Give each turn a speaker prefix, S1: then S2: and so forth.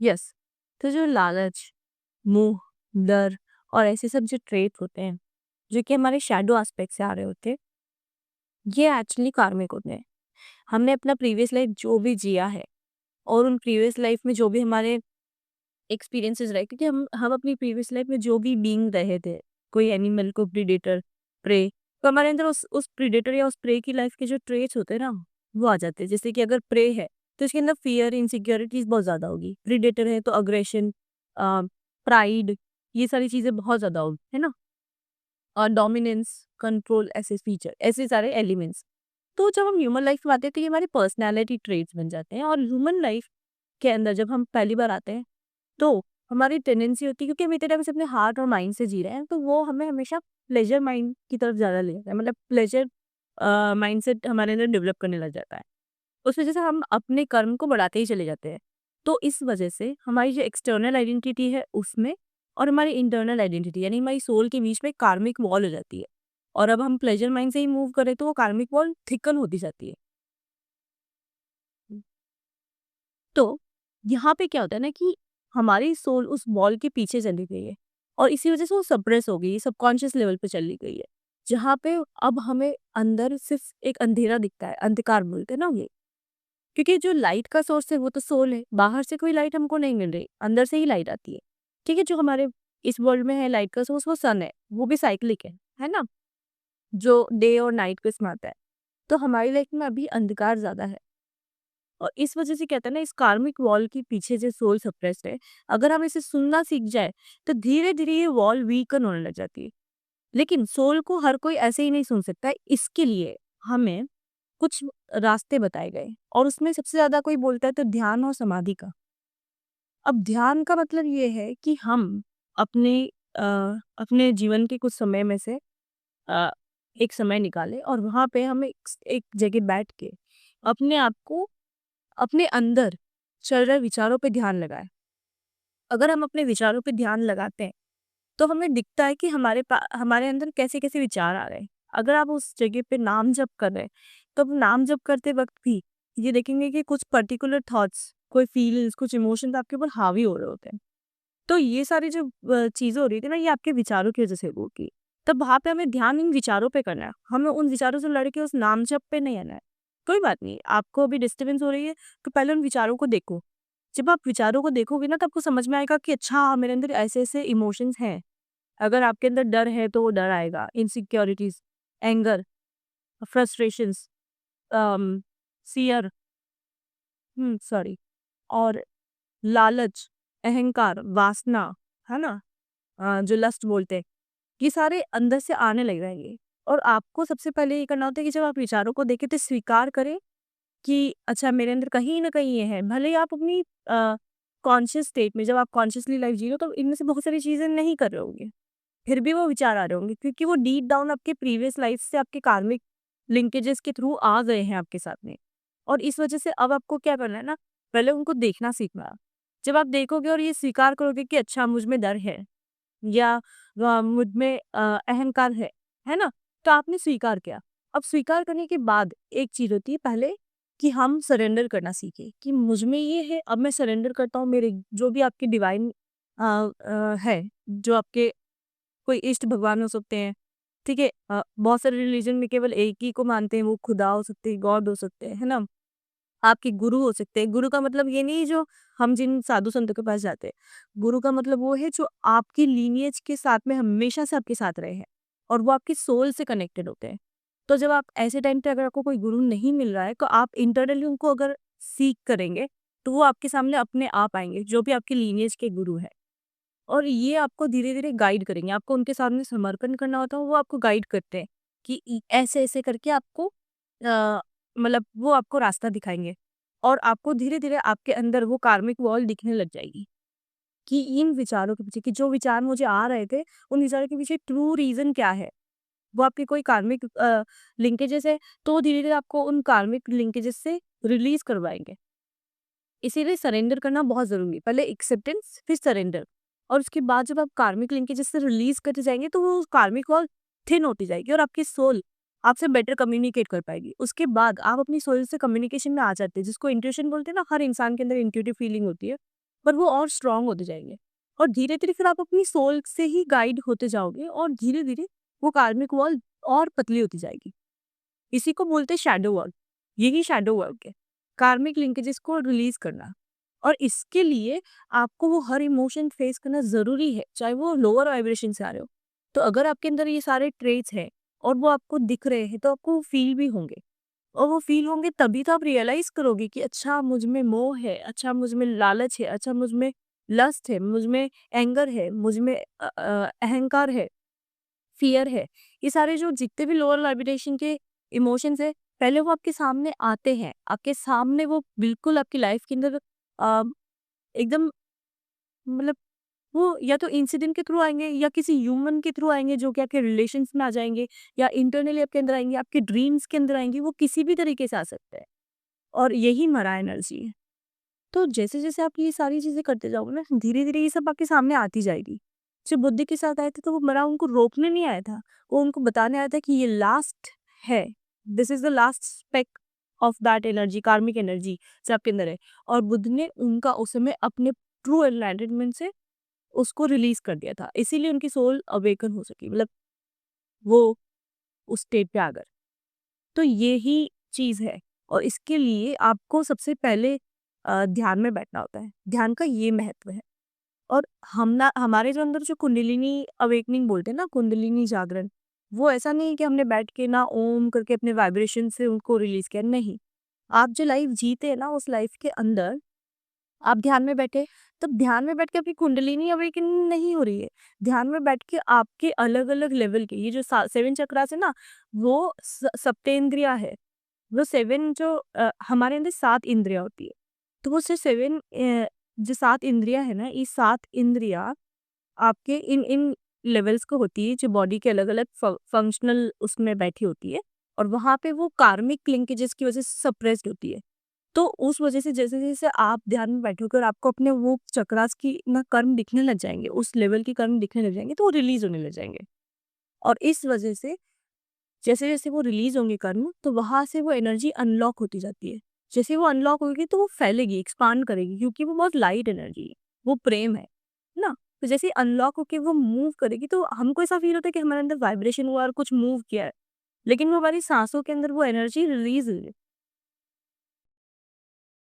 S1: Yes. तो जो लालच, मोह, डर और ऐसे सब जो ट्रेट होते हैं, जो कि हमारे शैडो एस्पेक्ट से आ रहे होते हैं, ये एक्चुअली कार्मिक होते हैं। हमने अपना प्रीवियस लाइफ जो भी जिया है और उन प्रीवियस लाइफ में जो भी हमारे एक्सपीरियंसेस रहे, क्योंकि हम अपनी प्रीवियस लाइफ में जो भी बीइंग रहे थे, कोई एनिमल को प्रीडेटर, प्रे, तो हमारे अंदर उस प्रीडेटर या उस प्रे की लाइफ के जो ट्रेट्स होते हैं ना, वो आ जाते हैं। जैसे कि अगर प्रे है तो इसके अंदर फियर, इनसिक्योरिटीज बहुत ज्यादा होगी। प्रीडेटर है तो अग्रेशन, प्राइड, ये सारी चीजें बहुत ज्यादा होगी, है ना। और डोमिनेंस, कंट्रोल, ऐसे फीचर, ऐसे सारे एलिमेंट्स। तो जब हम ह्यूमन लाइफ में आते हैं तो ये हमारे पर्सनैलिटी ट्रेट्स बन जाते हैं। और ह्यूमन लाइफ के अंदर जब हम पहली बार आते हैं तो हमारी टेंडेंसी होती है, क्योंकि हम इतने टाइम से अपने हार्ट और माइंड से जी रहे हैं, तो वो हमें हमेशा प्लेजर माइंड की तरफ ज़्यादा ले जाता है। मतलब प्लेजर माइंडसेट हमारे अंदर डेवलप करने लग जाता है। उस वजह से हम अपने कर्म को बढ़ाते ही चले जाते हैं। तो इस वजह से हमारी जो एक्सटर्नल आइडेंटिटी है उसमें और हमारी इंटरनल आइडेंटिटी यानी हमारी सोल के बीच में कार्मिक वॉल हो जाती है। और अब हम प्लेजर माइंड से ही मूव करें तो वो कार्मिक वॉल थिकन होती जाती है। तो यहाँ पे क्या होता है ना कि हमारी सोल उस वॉल के पीछे चली गई है और इसी वजह से वो सप्रेस हो गई है, सबकॉन्शियस लेवल पे चली गई है। जहाँ पे अब हमें अंदर सिर्फ एक अंधेरा दिखता है, अंधकार बोलते हैं ना ये। क्योंकि जो लाइट का सोर्स है वो तो सोल है, बाहर से कोई लाइट हमको नहीं मिल रही, अंदर से ही लाइट आती है। ठीक है, जो हमारे इस वर्ल्ड में है लाइट का सोर्स वो सन है, वो भी साइक्लिक है ना, जो डे और नाइट को इसमें आता है। तो हमारी लाइफ में अभी अंधकार ज्यादा है और इस वजह से कहते हैं ना, इस कार्मिक वॉल के पीछे जो सोल सप्रेस्ड है, अगर हम इसे सुनना सीख जाए तो धीरे धीरे ये वॉल वीकन होने लग जाती है। लेकिन सोल को हर कोई ऐसे ही नहीं सुन सकता है, इसके लिए हमें कुछ रास्ते बताए गए और उसमें सबसे ज्यादा कोई बोलता है तो ध्यान और समाधि का। अब ध्यान का मतलब ये है कि हम अपने अ, अपने जीवन के कुछ समय में से अ, एक समय निकालें और वहां पे हम एक जगह बैठ के अपने आप को, अपने अंदर चल रहे विचारों पे ध्यान लगाएं। अगर हम अपने विचारों पे ध्यान लगाते हैं तो हमें दिखता है कि हमारे अंदर कैसे कैसे विचार आ रहे हैं। अगर आप उस जगह पे नाम जप कर रहे हैं तो आप नाम जप करते वक्त भी ये देखेंगे कि कुछ पर्टिकुलर थॉट्स, कोई फीलिंग्स, कुछ इमोशंस आपके ऊपर हावी हो रहे होते हैं। तो ये सारी जो चीजें हो रही थी ना, ये आपके विचारों की वजह से होगी। तब वहां पे हमें ध्यान इन विचारों पे करना है, हमें उन विचारों से लड़के उस नाम जप पे नहीं आना है। कोई बात नहीं, आपको अभी डिस्टर्बेंस हो रही है तो पहले उन विचारों को देखो। जब आप विचारों को देखोगे ना, तो आपको समझ में आएगा कि अच्छा, मेरे अंदर ऐसे ऐसे इमोशंस हैं। अगर आपके अंदर डर है तो वो डर आएगा, insecurities, anger, frustrations, fear, sorry, और लालच, अहंकार, वासना, है ना, जो लस्ट बोलते हैं, ये सारे अंदर से आने लग जाएंगे। और आपको सबसे पहले ये करना होता है कि जब आप विचारों को देखें तो स्वीकार करें कि अच्छा, मेरे अंदर कहीं ना कहीं ये है। भले ही आप अपनी कॉन्शियस स्टेट में, जब आप कॉन्शियसली लाइफ जी रहे हो, तो इनमें से बहुत सारी चीजें नहीं कर रहे होंगे, फिर भी वो विचार आ रहे होंगे, क्योंकि वो डीप डाउन आपके प्रीवियस लाइफ से, आपके कार्मिक लिंकेजेस के थ्रू आ गए हैं आपके साथ में। और इस वजह से अब आपको क्या करना है ना, पहले उनको देखना सीखना है। जब आप देखोगे और ये स्वीकार करोगे कि अच्छा, मुझ में डर है या मुझ में अहंकार है ना, तो आपने स्वीकार किया। अब स्वीकार करने के बाद एक चीज होती है पहले, कि हम सरेंडर करना सीखे कि मुझ में ये है, अब मैं सरेंडर करता हूँ। मेरे जो भी आपके डिवाइन है, जो आपके कोई इष्ट भगवान हो सकते हैं, ठीक है, बहुत सारे रिलीजन में केवल एक ही को मानते हैं, वो खुदा हो सकते हैं, गॉड हो सकते हैं, है ना। आपके गुरु हो सकते हैं। गुरु का मतलब ये नहीं जो हम जिन साधु संतों के पास जाते हैं। गुरु का मतलब वो है जो आपकी लीनिएज के साथ में हमेशा से आपके साथ रहे हैं और वो आपकी सोल से कनेक्टेड होते हैं। तो जब आप ऐसे टाइम पे, अगर आपको कोई गुरु नहीं मिल रहा है, तो आप इंटरनली उनको अगर सीख करेंगे तो वो आपके सामने अपने आप आएंगे, जो भी आपके लीनिएज के गुरु है। और ये आपको धीरे-धीरे गाइड करेंगे। आपको उनके सामने समर्पण करना होता है, वो आपको गाइड करते हैं कि ऐसे-ऐसे करके आपको मतलब वो आपको रास्ता दिखाएँगे और आपको धीरे-धीरे आपके अंदर वो कार्मिक वॉल दिखने लग जाएगी कि इन विचारों के पीछे, कि जो विचार मुझे आ रहे थे, उन विचारों के पीछे ट्रू रीज़न क्या है? वो आपके कोई कार्मिक लिंकेजेस है, तो धीरे-धीरे आपको उन कार्मिक लिंकेजेस से रिलीज़ करवाएँगे। इसीलिए सरेंडर करना बहुत ज़रूरी है। पहले एक्सेप्टेंस, फिर सरेंडर। और उसके बाद जब आप कार्मिक लिंकेजेस से रिलीज़ करते जाएँगे तो वो कार्मिक वॉल थिन होती जाएगी और आपकी सोल आपसे बेटर कम्युनिकेट कर पाएगी। उसके बाद आप अपनी सोल से कम्युनिकेशन में आ जाते हैं, जिसको इंट्यूशन बोलते हैं ना, हर इंसान के अंदर इंट्यूटिव फीलिंग होती है। पर वो और स्ट्रॉन्ग होते जाएँगे। और धीरे-धीरे फिर आप अपनी सोल से ही गाइड होते जाओगे और धीरे-धीरे वो कार्मिक वॉल और पतली होती जाएगी। इसी को बोलते हैं शैडो वर्क। यही शैडो वर्क है। कार्मिक लिंकेजेस को रिलीज़ करना। और इसके लिए आपको वो हर इमोशन फेस करना ज़रूरी है, चाहे वो लोअर वाइब्रेशन से आ रहे हो। तो अगर आपके अंदर ये सारे ट्रेट्स हैं और वो आपको दिख रहे हैं, तो आपको फील भी होंगे। और वो फ़ील होंगे तभी तो आप रियलाइज़ करोगे कि अच्छा मुझ में मोह है, अच्छा मुझ में लालच है, अच्छा मुझ में लस्ट है, मुझ में एंगर है, मुझ में अहंकार है, फ़ियर है। ये सारे जो जितने भी लोअर वाइब्रेशन के इमोशंस हैं, पहले वो आपके सामने आते हैं। आपके सामने वो बिल्कुल आपकी लाइफ़ के अंदर अ, एकदम मतलब वो या तो इंसिडेंट के थ्रू आएँगे या किसी ह्यूमन के थ्रू आएँगे जो कि आपके रिलेशंस में आ जाएँगे या इंटरनली आपके अंदर आएँगे, आपके ड्रीम्स के अंदर आएँगे, वो किसी भी तरीके से आ सकते हैं। और यही मरा एनर्जी है। तो जैसे-जैसे आप ये सारी चीज़ें करते जाओगे ना, धीरे-धीरे ये सब आपके सामने आती जाएगी। जब बुद्धि के साथ आए थे तो वो मरा उनको रोकने नहीं आया था, वो उनको बताने आया था कि ये लास्ट है। This is the last speck of that energy, karmic energy जो आपके अंदर है। और बुद्ध ने उनका उस समय अपने ट्रू एनलाइटनमेंट से उसको रिलीज़ कर दिया था। इसीलिए उनकी सोल अवेकन हो सकी, मतलब वो उस स्टेट पे आ गए। तो यही चीज़ है और इसके लिए आपको सबसे पहले ध्यान में बैठना होता है। ध्यान का ये महत्व है। और हमारे जो अंदर जो कुंडलिनी अवेकनिंग बोलते हैं ना, कुंडलिनी जागरण, वो ऐसा नहीं है कि हमने बैठ के ना ओम करके अपने वाइब्रेशन से उनको रिलीज़ किया, नहीं। आप जो लाइफ़ जीते हैं ना, उस लाइफ़ के अंदर आप ध्यान में बैठे, तब ध्यान में बैठ के अपनी कुंडलिनी अवेकनिंग नहीं हो रही है। ध्यान में बैठ के आपके अलग-अलग लेवल के ये जो 7 चक्रास है ना, वो सप्तेंद्रिय है। वो 7 जो हमारे अंदर 7 इंद्रियाँ होती है। तो वो सिर्फ़ 7 जो 7 इंद्रियाँ है ना, ये 7 इंद्रियाँ आपके इन लेवल्स को होती है, जो बॉडी के अलग-अलग फंक्शनल उसमें बैठी होती है और वहाँ पे वो कार्मिक लिंकेजेस की वज़ह से सप्रेस्ड होती है। तो उस वज़ह से जैसे-जैसे आप ध्यान में बैठोगे और आपको अपने वो चक्रास की ना कर्म दिखने लग जाएँगे, उस लेवल के कर्म दिखने लग जाएँगे, तो वो रिलीज़ होने लग जाएँगे। और इस वज़ह से जैसे-जैसे वो रिलीज़ होंगे कर्म, तो वहाँ से वो एनर्जी अनलॉक होती जाती है। जैसे वो अनलॉक होगी तो वो फैलेगी, एक्सपांड करेगी क्योंकि वो बहुत लाइट एनर्जी है, वो प्रेम है ना? तो जैसे ही अनलॉक होके वो मूव करेगी तो हमको ऐसा फ़ील होता है कि हमारे अंदर वाइब्रेशन हुआ और कुछ मूव किया है। लेकिन वो हमारी साँसों के अंदर वो एनर्जी रिलीज़ हुई है।